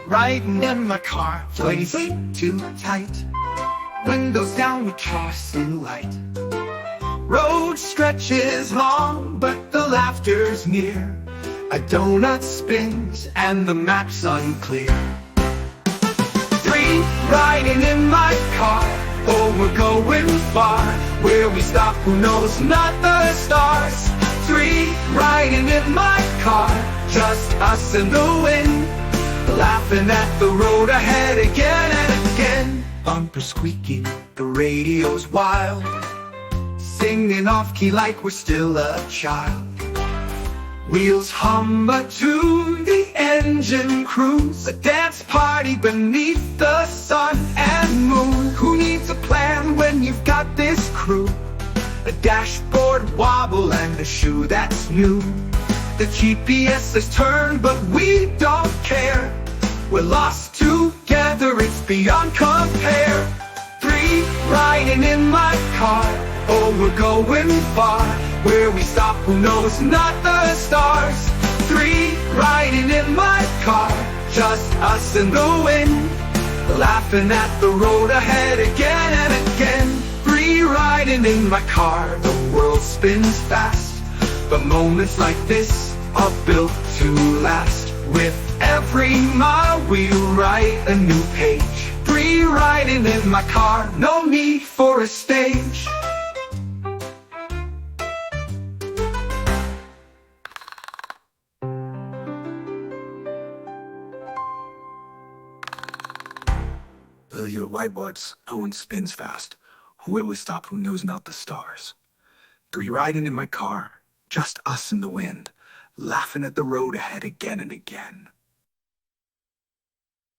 riding in my car, blazing too tight. Windows down, we toss in light. Road stretches long, but the laughter's near. A donut spins and the map's unclear. 3, riding in my car. Oh, we're going far. Where we stop, who knows, not the stars. 3, riding in my car. Just us and the wind, laughing at the road ahead again and again. Bumper squeaky, the radio's wild, singing off key like we're still a child. Wheels hum a tune, the engine cruise, a dance party beneath the sun and moon. Who needs a plan when you've got this crew? A dashboard wobble and a shoe that's new. The GPS has turned, but we don't care. We're lost together, it's beyond compare. 3, riding in my car. Oh, we're going far. Where we stop, who knows, not the stars. 3, riding in my car. Just us and the wind, laughing at the road ahead again and again. 3, riding in my car. The world spins fast, but moments like this are built to last. With every mile we write a new page. 3, riding in my car, no need for a stage. Your whiteboards, no one spins fast. Where we stop, who knows, not the stars. 3, riding in my car, just us and the wind, laughing at the road ahead again and again.